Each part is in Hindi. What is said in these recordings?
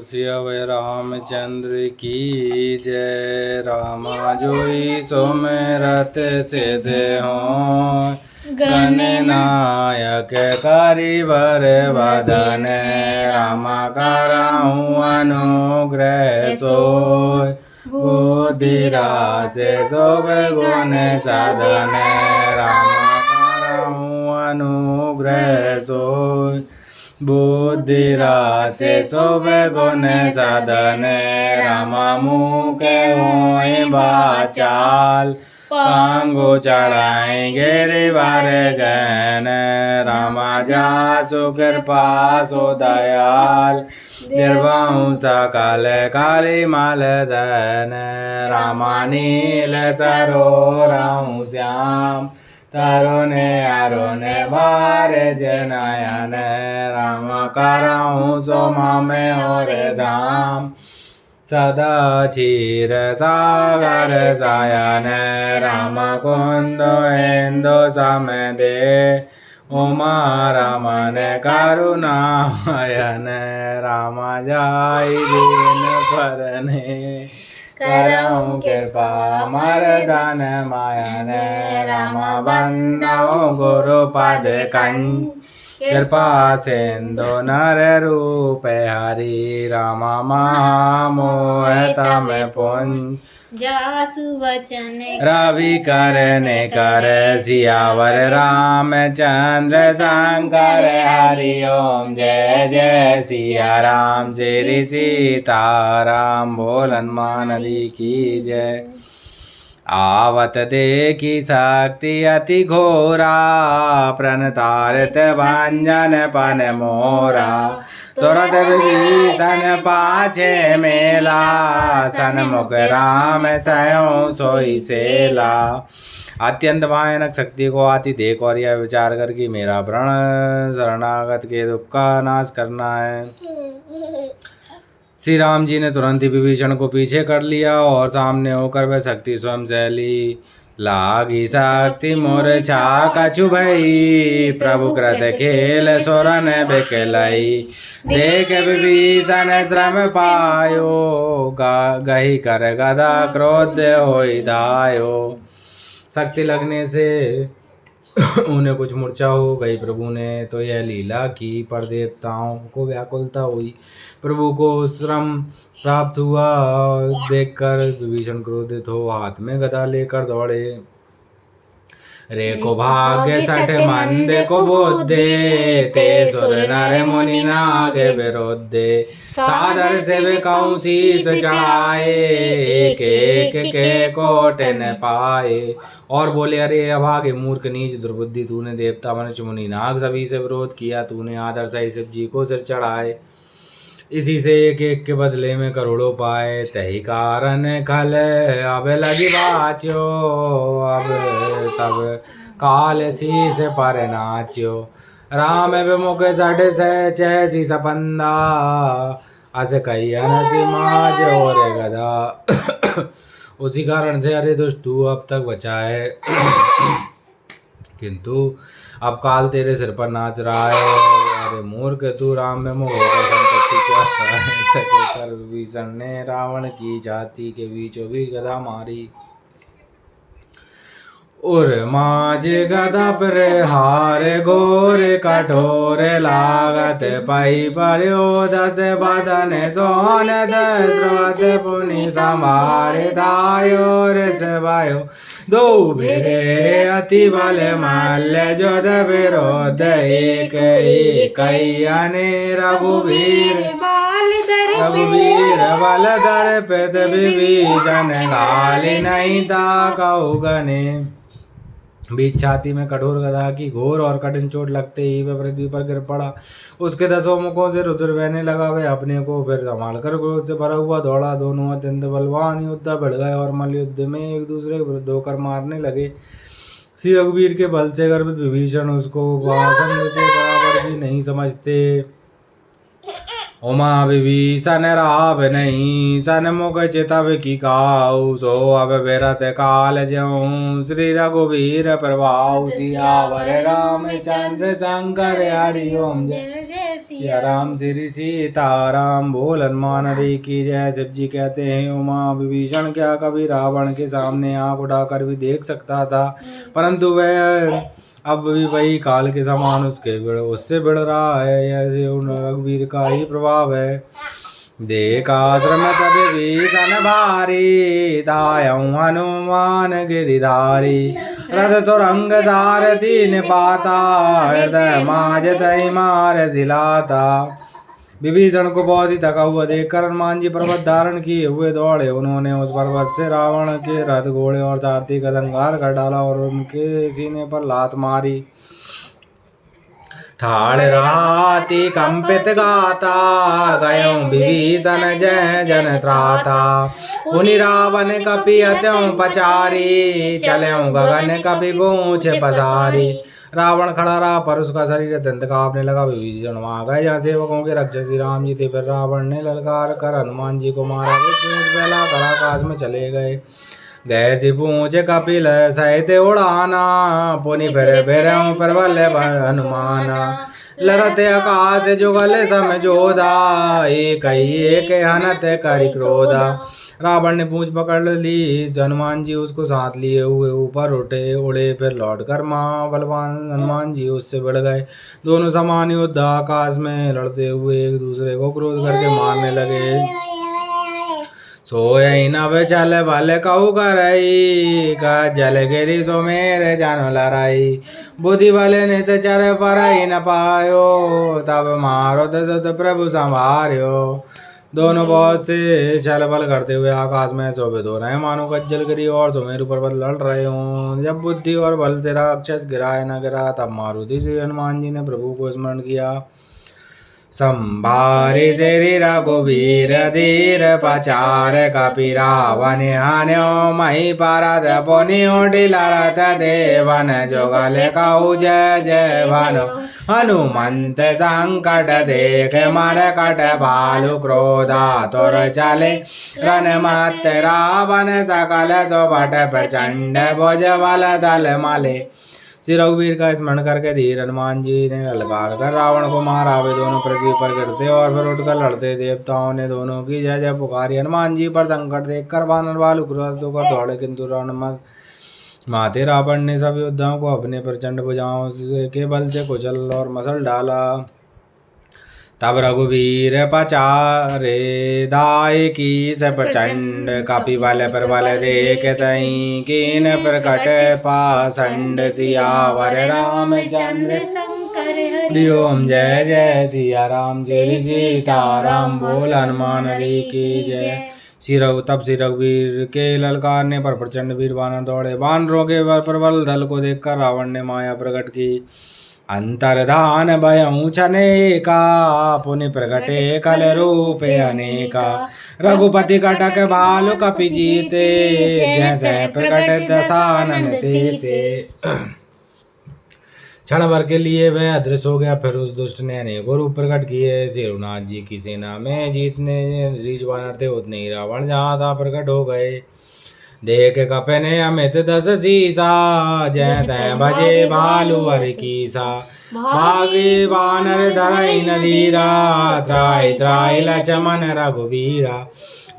सियावर रामचंद्र की जय। रामा जोई सुमिरत सिद्ध हो, गणनायक कारिवर वदन। रामा कराहूँ अनुग्रह सोय, बुद्धिराज शोभ गुण साधन। रामा कराहूँ अनुग्रह सोय, बुद्धिराज शोभ गुण साधन। रामा मुख होय बाचाल, पांगो चढ़ाएंगे रिवर गहन। रामा जासु कृपा सो दयाल, निर्वाहु सकल काली माल धन। रामा नील सरोरहु श्याम, तरुण अरुण बार जनयन। राम करहूँ सोमा में और धाम, सदा क्षीर सागर सायन। राम कुंद इंदु सम दे, उमा रमन करुणायन। रामा जाई दीन परने, करहूँ कृपा मर्दन मायन। रामा बंदो गुरु पद कंज, कृपा सिंधु नर रूप हरि। रामा महामोह तम पुंज, जासु वचन रवि करने कर। सियावर रामचंद्र शंकर हरि ओम। जय जय सिया राम श्री सीताराम। बोल हनुमान जी की जय। आवत देखी शक्ति अति घोरा, प्रण तारत भंजन पन मोरा। तुरत विभीषण पाछे मेला, सन्मुख राम स्वयं सोई सेला। अत्यंत भयानक शक्ति को आती देख और यह विचार कर कि मेरा प्रण शरणागत के दुख का नाश करना है। श्री राम जी ने तुरंत ही विभीषण को पीछे कर लिया और सामने होकर वह शक्ति स्वयं शैली। लागी शक्ति मूर्छा कछु भई, प्रभु कृत खेल सुरन बिकलई। देख विभीषण श्रम पायो, गही कर गदा क्रोध होई धायो। शक्ति लगने से उन्हें कुछ मूर्छा हो गई। प्रभु ने तो यह लीला की, पर देवताओं को व्याकुलता हुई। प्रभु को श्रम प्राप्त हुआ देखकर विभीषण क्रोधित हो हाथ में गदा लेकर दौड़े। रे को भाग्य सठ मंदे को बोधे, ते सुर नर मुनि नाग विरोधे। सादर से कहूँ शीस चढ़ाए, एक एक के कोट न पाए। और बोले अरे अभागे मूर्ख नीच दुर्बुद्धि, तूने देवता मनुष्य मुनि नाग सभी से विरोध किया। तूने आदर सही शिव जी को सिर चढ़ाए, इसी से एक एक के बदले में करोड़ों पाए। तही कारण कल अब लगी बाच्यो, अब तब काल शीस पर नाच्यो। राम विमुख सठ से चहसी सपंदा, अस कही अनसी माज और गदा। उसी कारण से अरे दुष्ट तू अब तक बचा है, किंतु अब काल तेरे सिर पर नाच रहा है। अरे मूर्ख तू राम में मोह होकर संपत्ति चाहता है। सके कर विभीषण ने रावण की छाती के बीचों बीच गदा मारी। और माज गदा पर हार घोर कठोर लागत, पही पर्यो दस बदन सोन दस्रवत पुनि संभार धायो। ऋषभायो दो भिरे अति बल मल्ल, जोध विरोध एक अने। रघुवीर बल दर पित, विभीषण गाली नहीं ताकऊ गने। बीच छाती में कठोर गदा की घोर और कठिन चोट लगते ही वह पृथ्वी पर गिर पड़ा। उसके 10 मुखों से रुधिर बहने लगा। वह अपने को फिर संभाल कर क्रोध से भरा हुआ दौड़ा। दोनों अत्यंत बलवान योद्धा भिड़ गए और मल्ल युद्ध में एक दूसरे के विरुद्ध होकर मारने लगे। श्री रघुवीर के बल से गर्भित विभीषण उसको भाषण के बराबर भी नहीं समझते। उमा विभीषण राव नहीं, सन्मुख चितव की काऊ। सो अब विरत काल ज्यों, श्री रघुवीर प्रभाव। सियावर रामचंद्र शंकर हरि ओम। जय जय सिया राम श्री सीताराम। बोल हनुमान हरि की जय। शिव जी कहते हैं उमा विभीषण क्या कभी रावण के सामने आंख उठाकर भी देख सकता था, परंतु वह अब भी वही काल के समान उससे भिड़ रहा है। ऐसे उन रघुवीर का ही प्रभाव है। देखा श्रम विभीषण भारी, दायऊं हनुमान गिरिधारी। रथ तुरंग सारथी निपाता, हृदय माज तई मार सिलाता। विभीषण को बहुत ही थका हुआ देखकर हनुमान जी पर्वत धारण किए हुए दौड़े। उन्होंने उस पर्वत से रावण के रथ घोड़े और सारथी का संहार कर डाला और उनके सीने पर लात मारी। ठाड़ राती कंपित गाता, गयों विभीषण जय जन त्राता। उनि रावण कपि अत्यं पचारी, चल्यों गगन कपि पूछ पसारी। रावण खड़ा रहा पर उसका शरीर अत्यंत कांपने लगा। विभीषण वहां गए जहाँ सेवकों के रक्षक श्री राम जी थे। फिर रावण ने ललकार कर हनुमान जी को मारा। वे पूंछ फैला कर आकाश में चले गए। जैसी पूंछ कपिल सहित उड़ाना, पुनि फिर फिरऊं प्रबल हनुमाना। लरत आकाश जुगल समझोदा, एक हनत करि क्रोधा। रावण ने पूंछ पकड़ ली। हनुमान जी उसको साथ लिए हुए ऊपर उड़े। फिर लौट कर बलवान हनुमान जी उससे बढ़ गए। दोनों समान योद्धा आकाश में लड़ते हुए एक दूसरे को क्रोध करके मारने लगे। सोय नभ चल बल कहु करई, जल गिरी सो मेरे जन लड़ाई। बुद्धि बल निश्चर पर न पायो, तब मारो दशरथ प्रभु संभार्यो। दोनों बहुत से छल बल करते हुए आकाश में शोभित हो रहे हैं, मानो कज्जल गिरी और सुमेरु पर्वत लड़ रहे हों। जब बुद्धि और बल से राक्षस गिराए न गिरा, तब मारुति श्री हनुमान जी ने प्रभु को स्मरण किया। संभारि श्री रघुवीर धीर, पचार कपि रावण हान्यो। मही परत पुनि उठि लरत देवन, जुगल कहु जय जय भानु। हनुमंत संकट देख मरकट भालु, क्रोधा तुर चले रन मत रावण। सकल सुभट प्रचंड भुज बल दल मले। श्री रघुवीर का स्मरण करके धीर हनुमान जी ने ललकार कर रावण को मारा। वे दोनों पृथ्वी पर गिरते और फिर उठकर लड़ते। देवताओं ने दोनों की जय जय पुकारी। हनुमान जी पर संकट देखकर वानर भालु क्रोध होकर दौड़े, किंतु माते रावण ने सब योद्धाओं को अपने प्रचंड भुजाओं के बल से कुचल और मसल डाला। तब रघुवीर पचारे दाय की से प्रचंड, कपि बल पर बल देख तई कीन प्रकट पाषंड। सियावर रामचंद्र हरि ओम जय जय सिया राम श्री सीताराम। बोल हनुमान हरि की जय। तब श्री रघुवीर के ललकारने पर प्रचंड वीर वानर दौड़े। वानरों के प्रबल दल को देखकर रावण ने माया प्रकट की। अंतर्धान भयऊं छनेका, पुनि प्रगटे कल रूप अनेका। रघुपति कटक भालु कपि जीते, जय जय प्रकट दशानन तेते। क्षण भर के लिए वह अदृश्य हो गया। फिर उस दुष्ट ने अनेकों रूप प्रकट किए। श्री रघुनाथ जी की सेना में जितने रीछ वानर थे उतने ही रावण जहाँ था प्रकट हो गए। देख कपने अमित दस सीसा, जय तय भजे भालु हरि कीसा। भागे वानर धरई न धीरा, त्राहि त्राहि लक्ष्मण रघुवीरा।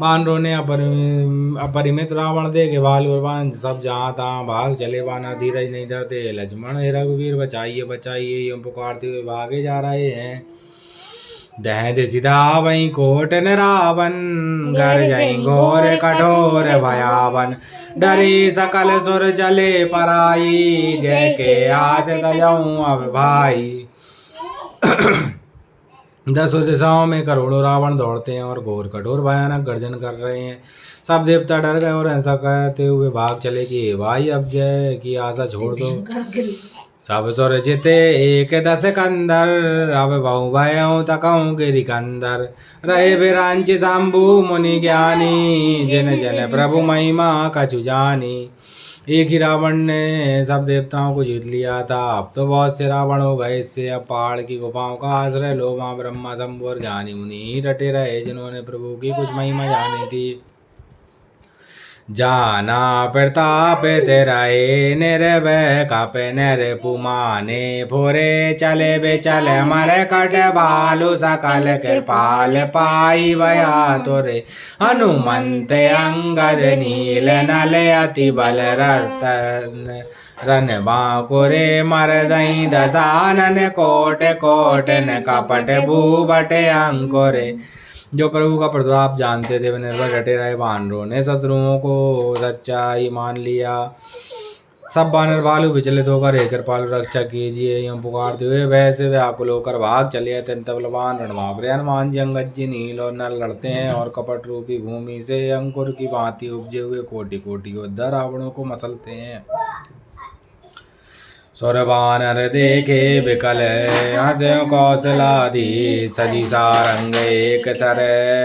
वानरों ने अपरिमित रावण देखे। भालू और वानर सब जहाँ तहाँ भाग चले। वानर धीरज नहीं धरते। लक्ष्मण हे रघुवीर बचाइए बचाइए यूं पुकारते हुए भागे जा रहे हैं। दह दिसिदा वही कोट न रावण, घर जई घोर कठोर भयावन। डरे सकल सुर चले पराई, जय के आस तजऊं अब भाई। दसों दिशाओं में करोड़ों रावण दौड़ते हैं और घोर कठोर भयानक गर्जन कर रहे हैं। सब देवता डर गए और ऐसा कहते हुए भाग चले कि भाई अब जय की आशा छोड़ दो। सब सुर जिते एक दस कंदर, अब बहु भयऊं तकऊं गिरि कंदर। रहे बिरांच शंभु मुनि ज्ञानी, जिन जिन प्रभु महिमा कछु जानी। एक ही रावण ने सब देवताओं को जीत लिया था। अब तो बहुत से रावण हो गए। इससे अब पहाड़ की गुफाओं का आश्रय लो। वहाँ ब्रह्मा शंभु और ज्ञानी मुनि ही डटे रहे, जिन्होंने प्रभु की कुछ महिमा जानी थी। जाना प्रताप तेराए निर्भय कापे पुमाने फोरे चले बेचले मरे कट बालु सकल कृपाल पाई वया तोरे हनुमंत अंगद नील नल अति बल रतन रन बांकुरे मरदई दसानन कोट कोट न कपट भूबट अंकुरे। जो प्रभु का प्रताप जानते थे वे निर्भय डटे रहे। वानरों ने शत्रुओं को सच्चाई मान लिया। सब वानर भालू विचलित होकर हे कृपालु रक्षा कीजिए यूं पुकारते हुए वैसे व्याकुल होकर भाग चले। अत्यंत बलवान रणभाग हनुमान जी अंगद जी नील और नल लड़ते हैं और कपट रूपी भूमि से अंकुर की भांति उपजे हुए कोटि कोटि योद्धा रावणों को मसलते हैं। सौरवानर देखे विकल हसे कौशलादि सजी सारंग एक सर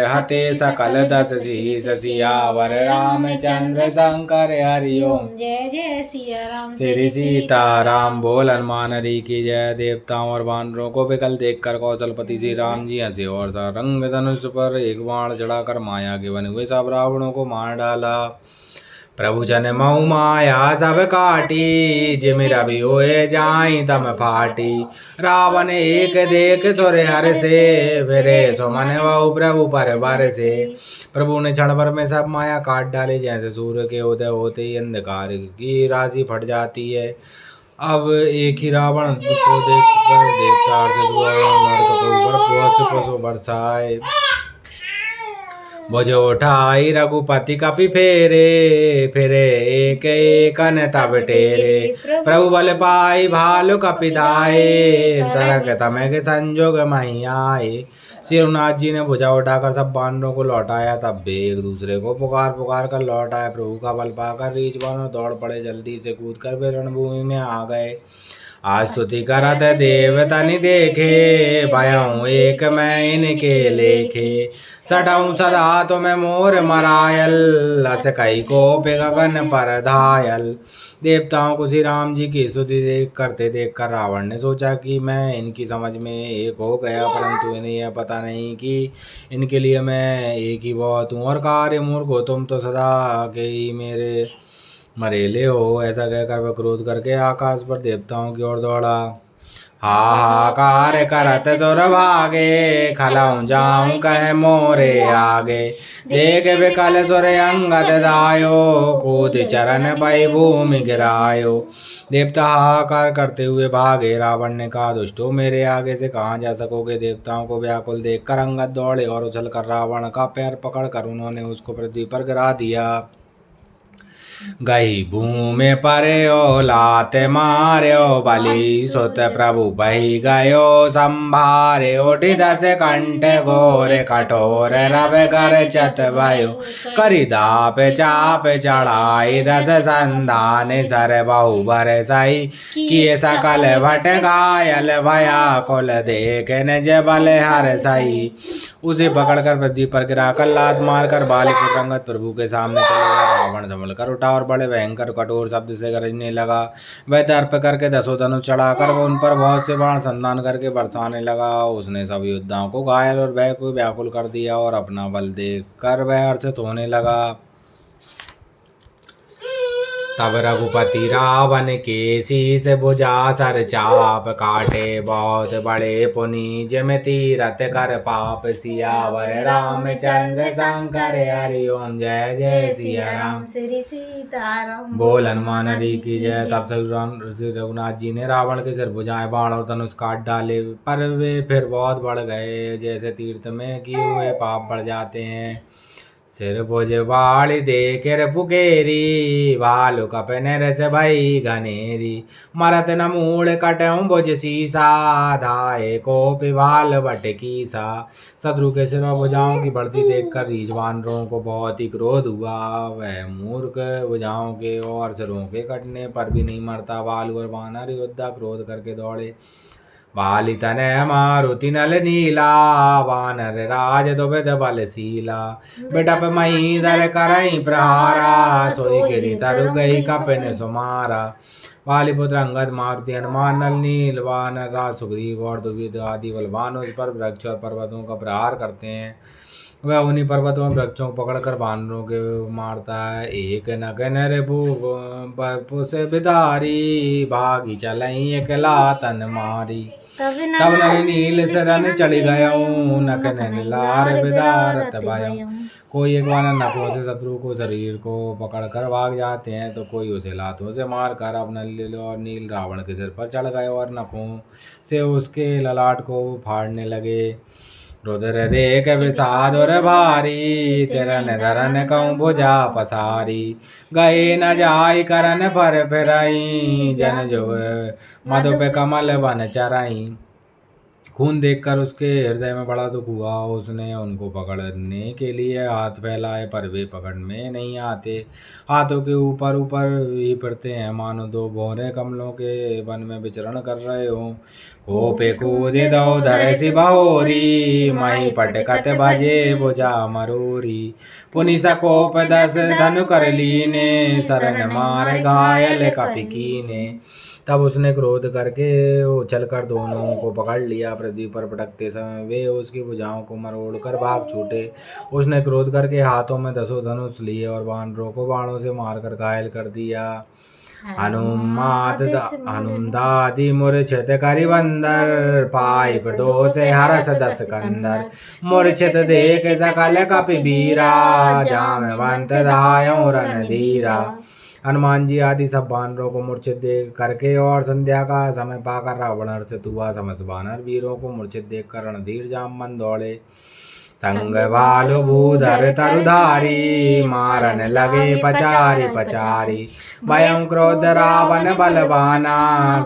हते सकल दस शीस सियावर रामचंद्र शंकर हरि ओम जय जय सिया राम श्री सीताराम। बोल हनुमान हरि की जय। देवताओं और वानरों को विकल देखकर कौशलपति श्री राम जी हंसे और सारंग धनुष पर एक बाण चढ़ाकर माया के बने हुए सब रावणों को मार डाला। प्रभु जन मऊ माया सब काटी जिमि रवि होए जाई तम फाटी। रावण एक देख सुर हर से फिरे सुमन बहु प्रभु पर बर से। प्रभु ने क्षण भर में सब माया काट डाली जैसे सूर्य के उदय होते ही अंधकार की राशि फट जाती है। अब एक ही रावण को देखकर देवता ऊपर बरसाए बोझ उठाई रघुपति कपि फेरे फिरे एक एकन तब टेरे। प्रभु बल पाई भालु कपि धाये तरक तमय संजोग मही आए। श्री रघुनाथ जी ने भुजा उठाकर सब वानरों को लौटाया तब वे एक दूसरे को पुकार पुकार कर लौट आए। प्रभु का बल पाकर रीछ वानर दौड़ पड़े जल्दी से कूद कर वे रणभूमि में आ गए। आज स्तुति करत देव तनि देखे भयऊँ एक मैं इनके लेखे। सडऊँ सदा तुम्हें मोर मरायल लस कई को गगन पर धायल। देवताओं को श्री राम जी की स्तुति देख कर रावण ने सोचा कि मैं इनकी समझ में एक हो गया, परंतु इन्हें यह पता नहीं कि इनके लिए मैं एक ही बहुत हूँ। और कार्य मूर्ख हो तुम तो सदा के ही मेरे मरेले हो। ऐसा कहकर वह क्रोध करके आकाश पर देवताओं की ओर दौड़ा। हाहाकार करत सुर भागे खलऊँ जाऊँ कह मोरे आगे। देख विकल सुर अंगद दायो कूद चरण पै भूमि गिरायो। देवता हाहाकार करते हुए भागे। रावण ने कहा दुष्टो मेरे आगे से कहाँ जा सकोगे। देवताओं को व्याकुल देखकर अंगद दौड़े और उछलकर रावण का पैर पकड़कर उन्होंने उसको पृथ्वी पर गिरा दिया। गई भूमि पर्यो लाते मार्यो बलि सुत प्रभु बही गयो संभारे। उठी दस कंठ घोर कठोर रव कर चत भयो। करि दाप चाप चढ़ाई दस संधान सर बहु बर सही। किए सकल भट घायल भया कुल देख निज बल हर सही। उसे पकड़कर पृथ्वी पर गिराकर लात मारकर बालिक अंगद प्रभु के सामने चले गए। रावण संभल कर उठा और बड़े भयंकर कठोर शब्द से गरजने लगा। वह दर्प करके दसों धनुष चढ़ाकर वो उन पर बहुत से बाण संधान करके बरसाने लगा। उसने सब योद्धाओं को घायल और भय को व्याकुल कर दिया और अपना बल देख कर वह हर्षित होने लगा। तब रघुपति रावण के शीस भुजा सर चाप काटे बहुत बड़े पुनि जिम तीरथ कर पाप। सियावर रामचंद्र शंकर हरि ओम जय जय सिया राम श्री सीताराम। बोल हनुमान हरि की जय। तब श्री रघुनाथ जी ने रावण के सिर भुजाएं बाण और धनुष काट डाले, पर वे फिर बहुत बढ़ गए जैसे तीर्थ में किए हुए पाप बढ़ जाते हैं। सिर भुज बाड़ी देकर पुकेरी भालु कपन रस भई घनेरी। मरत न मूड़ कटऊँ भुज सीसा धाये को पिभाल बट कीसा। शत्रु के सिर और भुजाओं की बढ़ती देखकर रीछ वानरों को बहुत ही क्रोध हुआ। वह मूर्ख भुजाओं के और सिरों के कटने पर भी नहीं मरता। भालू और वानर योद्धा क्रोध करके दौड़े। वाली तनय मारुति नल नीला वानर राज दुबिध बलशीला। बिटप मही दर करई प्रहारा सोई गिरी तरु गई कपिन सुमारा। वाली पुत्र अंगद मारुति हनुमान नल नील वानर राज सुग्रीव और दुविध आदि बलवान उस पर वृक्ष और पर्वतों का प्रहार करते हैं। वह उन्हीं पर्वतों में वृक्षों को पकड़कर बानरों के मारता है। एक नगन रे बरपु से बिदारी, भागी चलई एक लातन मारी। तब तब नर नील शरण चढ़ी गयऊँ, नख नैन लार बिदारत भयऊँ। कोई एक बार नखों से शत्रु को शरीर को पकड़कर भाग जाते हैं, तो कोई उसे लातों से मारकर अपना नील और नील रावण के सिर पर चढ़ गए और नखों से उसके ललाट को फाड़ने लगे। रुद्र देख विषाद और भारी, तिरन धरन कहूँ भुजा पसारी। गए न जाय करन पर फिरई, जन जो मधु पे कमल बन चरई। खून देखकर उसके हृदय में बड़ा दुख हुआ। उसने उनको पकड़ने के लिए हाथ फैलाए, पर वे पकड़ में नहीं आते। हाथों के ऊपर ऊपर ही पड़ते हैं, मानो दो भौरे कमलों के वन में विचरण कर रहे हो। कोपे कूदे दो धरे सी बहोरी, मही पटकत बजे बुझा मरोरी। पुनि सकोप 10 धनु कर लीने, शरण मार घायल कपिकीने। तब उसने क्रोध करके उछलकर दोनों को पकड़ लिया। पृथ्वी पर पटकते समय वे उसकी भुजाओं को मरोड़ कर भाग छूटे। उसने क्रोध करके हाथों में 10 धनुष लिए और वानरों को बाणों से मारकर घायल कर दिया। हनुमदादि मूर्छित करि बंदर, पाई प्रदोष हरस 10 कंदर। मूर्छित देख सकल कपि वीरा, जामवंत धायौ रणधीरा। हनुमान जी आदि सब वानरों को मूर्छित देख करके और संध्या का समय पाकर रावण हर्षित हुआ। समस्त वानर वीरों को मूर्छित देखकर रणधीर जामवंत दौड़े। संग भालु भूधर तरुधारी, मारन लगे पचारी पचारी। भयं क्रोध रावण बलवाना,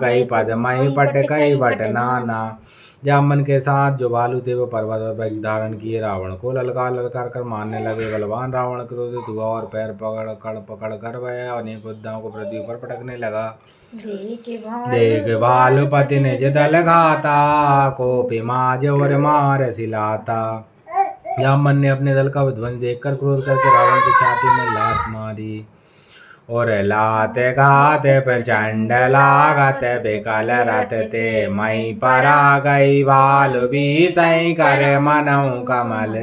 गई पद मही पटकई बट नाना। जामन के साथ जो भालू थे वो पर्वत और वृक्ष धारण किए रावण को ललकार ललकार कर मारने लगे। बलवान रावण क्रोधित हुआ और पैर पकड़ कर वह अनेक योद्धाओं को पृथ्वी पर पटकने लगा। देख भालुपति निज दल घाता, कोपि माज और मार सिलाता। जामन ने अपने दल का विध्वंस देखकर क्रोध करके रावण की छाती में लात मारी। और लाते घाते प्रचंड लागत, बिकल रथ ते मई परा गई। भालु भीषई कर मनऊ कमल,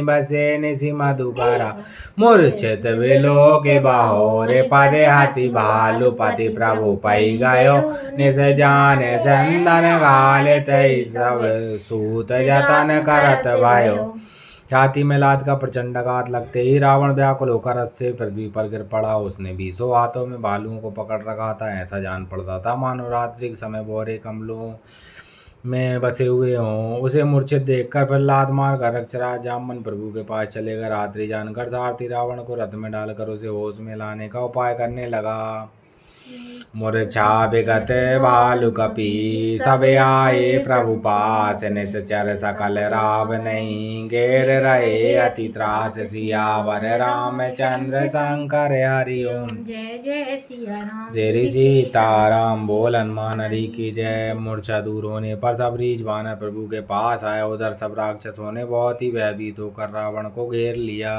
बसे निशि मधुकरा। मूर्छित विलोक बहोरे पदे, हाथी भालुपति प्रभु पै गयो। निस जाने चंदन गाले, तई सब सूत जतन करत भयो। छाती में लात का प्रचंड आघात लगते ही रावण व्याकुल होकर रथ से पृथ्वी पर गिर पड़ा। उसने 20 हाथों में भालुओं को पकड़ रखा था। ऐसा जान पड़ता था मानो रात्रि के समय बोरे कमलों में बसे हुए हों। उसे मूर्छित देखकर फिर लात मार कर रक्षराज जामन प्रभु के पास चले गए। रात्रि जानकर सारथी रावण को रथ में डालकर उसे होश में लाने का उपाय करने लगा। मूर्छा विगत भालु कपि, सब आए प्रभु पास। निश्चर सकल राव नहीं, घेर रहे अति त्रास। सियावर रामचंद्र शंकर हरि ओम। जय जय सिया राम। जय सीताराम। बोल हनुमान हरि की जय। मूर्छा दूर होने पर सब रीछवान प्रभु के पास आया। उधर सब राक्षसों ने बहुत ही भयभीत होकर रावण को घेर लिया।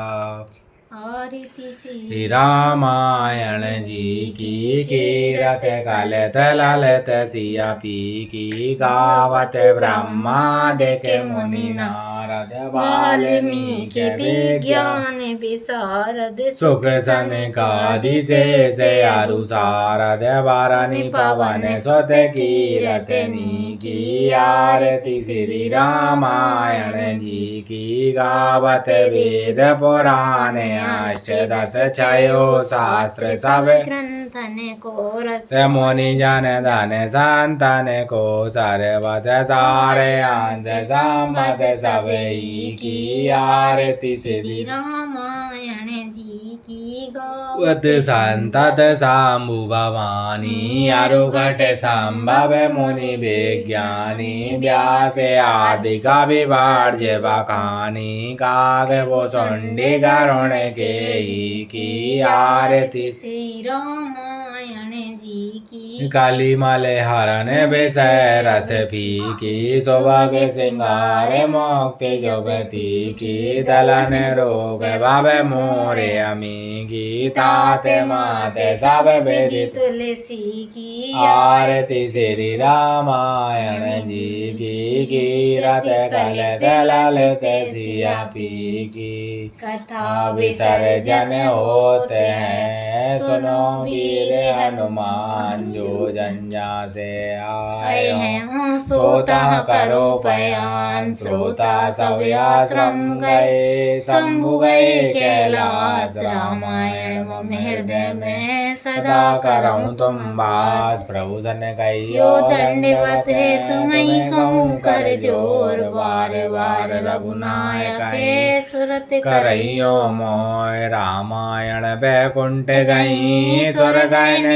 श्री रामायण जी की कीरत कलत ललत सिया पी की। गावत ब्रह्मादिक मुनि नारद, वाल्मीकि विज्ञान विशारद। सुख सनकादि शेष अरु सारद, वाराणि पवन सुत कीरतनी की। आरती श्री रामायण जी की। गावत वेद पुराण अष्टदश छयो शास्त्र, सब ग्रंथन को रस। मुनि जन धन संतन को, सर्वस सारे अंश संबद सब की। आरती श्री रामायण जी की। गावत संतत शंभु भवानी, अरुघट संभव मुनि विज्ञानी। व्यास आदि कवि वार्य बखानी, काग सुंडी गरुण के की। आरती श्री रामायण रामायण जी की काली माले हरण विषय रस फीकी सौभाग्य सिंगार मुक्ति जुबती की दलन रोग भव मोरे अमी की ताते माते सब विधि तुलसी की आरती श्री रामायण जी की कीरत कलत ललित सिया पी की कथा विसर्जन होते हैं सुनो वीर हनुमान जो जंजा से आए हैं सोता करो बयान श्रोता सब आश्रम गए शंभु गए कैलाश रामायण मम हृदय में सदा करऊं तुम बास प्रभु सन यो दंडवत है तुम्हें कहूँ कर जोर बार बार रघुनायक है सुरत करइयो मोय रामायण बैकुंठ गई स्वर्ग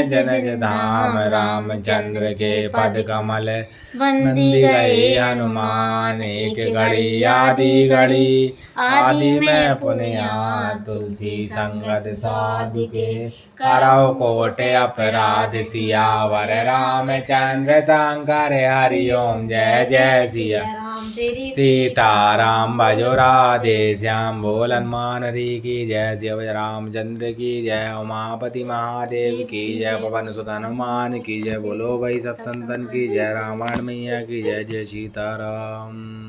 जन धाम रामचंद्र के पद कमल बंदी गए हनुमान एक घड़ी आदि में पुनिया तुलसी संगत साधु के करौ कोट अपराध सियावर रामचंद्र शंकर हरि ओम जय जय सिया राम तेरी सीताराम भजो राधे श्याम बोल हनुमान हरि की जय शिव रामचंद्र की जय उमापति महादेव की जय पवन सुत हनुमान की जय बोलो भाई सब संतन की जय रामायण मैया की जय जय सीताराम।